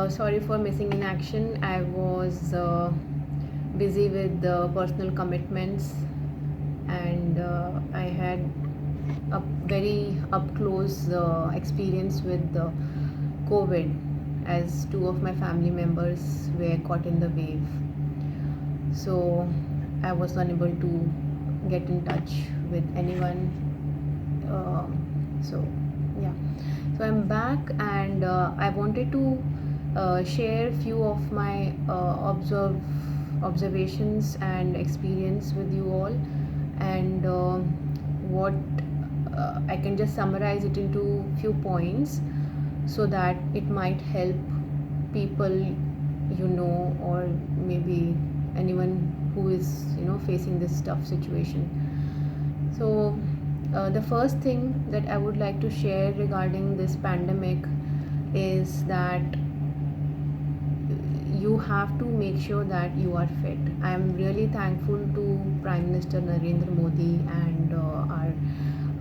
Sorry for missing in action. I was busy with personal commitments, and I had a very up close experience with the COVID, as two of my family members were caught in the wave. So I was unable to get in touch with anyone. So yeah, so I'm back, and I wanted to share few of my observations and experience with you all, and what I can just summarize it into few points so that it might help people, or maybe anyone who is facing this tough situation. So the first thing that I would like to share regarding this pandemic is that you have to make sure that you are fit. I am really thankful to Prime Minister Narendra Modi and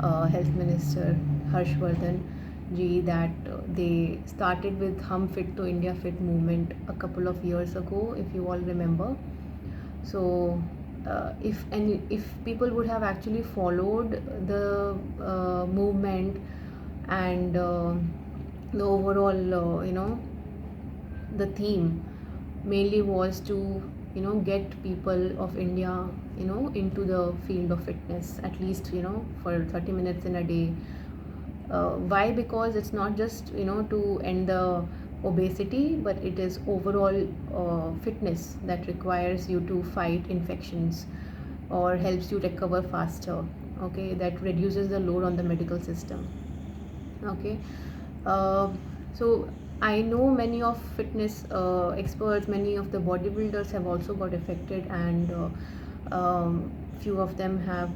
our Health Minister Harshvardhan ji that they started with Hum Fit to India Fit movement a couple of years ago, if you all remember. So if people would have actually followed the movement and the overall the theme mainly was to get people of India into the field of fitness, at least for 30 minutes in a day. Why? Because it's not just to end the obesity, but it is overall fitness that requires you to fight infections or helps you recover faster. Okay, that reduces the load on the medical system. Okay, uh, so I know many of fitness experts, many of the bodybuilders have also got affected, and few of them have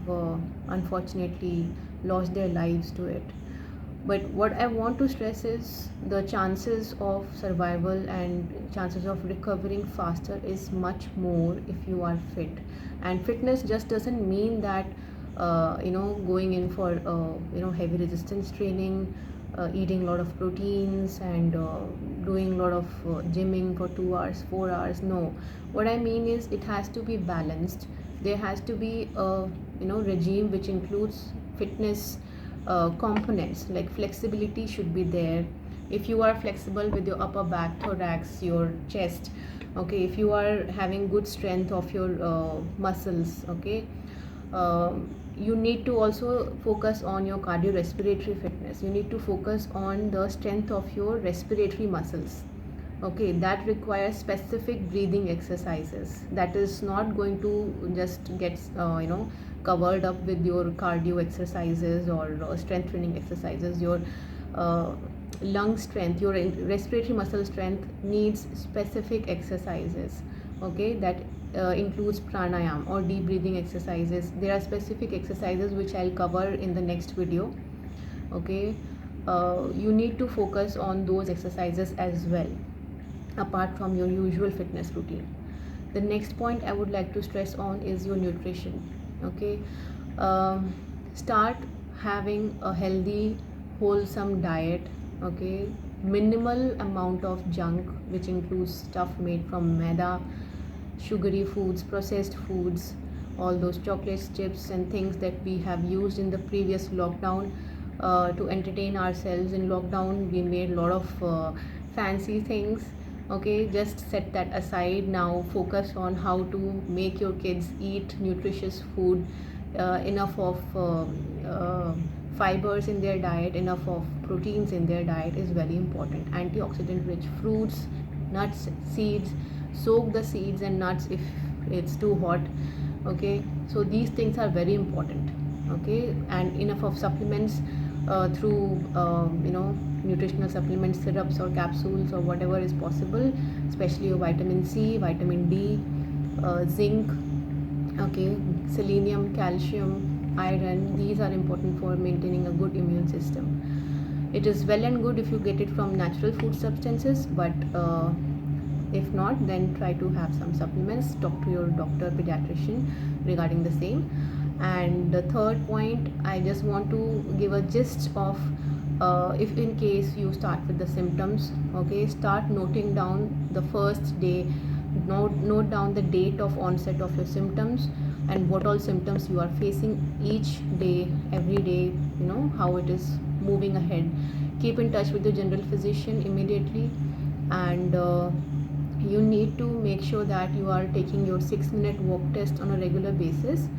unfortunately lost their lives to it. But what I want to stress is the chances of survival and chances of recovering faster is much more if you are fit. And fitness just doesn't mean that going in for heavy resistance training, eating a lot of proteins, and doing a lot of gymming for 2 hours, 4 hours. No, what I mean is it has to be balanced. There has to be a regime which includes fitness components, like flexibility should be there. If you are flexible with your upper back, thorax, your chest, okay, if you are having good strength of your muscles, okay, you need to also focus on your cardiorespiratory fitness. You need to focus on the strength of your respiratory muscles. Okay, that requires specific breathing exercises. That is not going to just get covered up with your cardio exercises or strength training exercises. Your uh, lung strength, your respiratory muscle strength needs specific exercises. Okay, that includes pranayam or deep breathing exercises. There are specific exercises which I'll cover in the next video. Okay, you need to focus on those exercises as well, apart from your usual fitness routine. The next point I would like to stress on is your nutrition. Okay, start having a healthy, wholesome diet. Okay, minimal amount of junk, which includes stuff made from maida, sugary foods, processed foods, all those chocolates, chips, and things that we have used in the previous lockdown to entertain ourselves. In lockdown, we made a lot of fancy things. Okay, just set that aside now. Focus on how to make your kids eat nutritious food, enough of fibers in their diet, enough of proteins in their diet is very important. Antioxidant rich fruits, nuts, seeds. Soak the seeds and nuts if it's too hot. Okay, so these things are very important. Okay, and enough of supplements through nutritional supplements, syrups or capsules or whatever is possible, especially your vitamin C, vitamin D, zinc, okay, selenium, calcium, iron. These are important for maintaining a good immune system. It is well and good if you get it from natural food substances, but if not, then try to have some supplements. Talk to your doctor, pediatrician regarding the same. And the third point, I just want to give a gist of If in case you start with the symptoms, okay, start noting down the first day, note down the date of onset of your symptoms and what all symptoms you are facing each day, every day, how it is moving ahead. Keep in touch with the general physician immediately, and you need to make sure that you are taking your 6-minute walk test on a regular basis.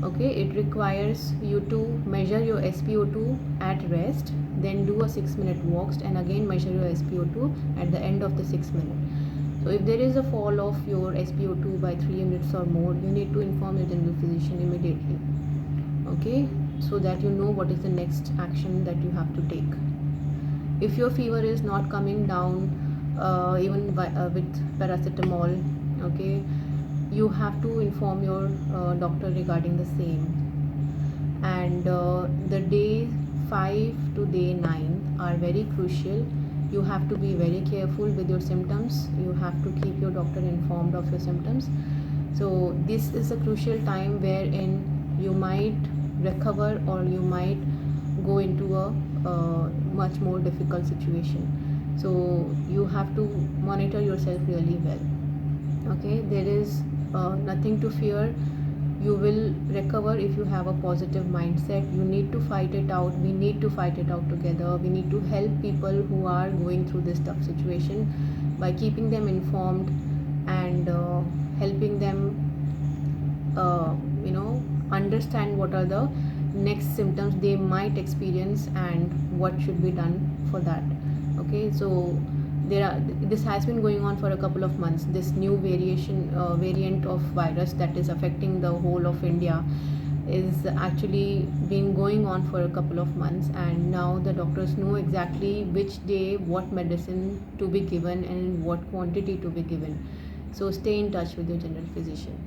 Okay, it requires you to measure your SpO2 at rest, then do a 6-minute walk and again measure your SpO2 at the end of the 6 minutes. So if there is a fall of your SpO2 by 3 units or more, you need to inform your general physician immediately. Okay, so that you know what is the next action that you have to take. If your fever is not coming down even with paracetamol, okay, you have to inform your doctor regarding the same. And the day 5 to day 9 are very crucial. You have to be very careful with your symptoms. You have to keep your doctor informed of your symptoms. So this is a crucial time wherein you might recover or you might go into a much more difficult situation. So you have to monitor yourself really well. Okay, there is nothing to fear. You will recover if you have a positive mindset. You need to fight it out. We need to fight it out together. We need to help people who are going through this tough situation by keeping them informed and helping them understand what are the next symptoms they might experience and what should be done for that. Okay, so this has been going on for a couple of months. This new variant of virus that is affecting the whole of India is actually been going on for a couple of months, and now the doctors know exactly which day what medicine to be given and in what quantity to be given. So stay in touch with your general physician.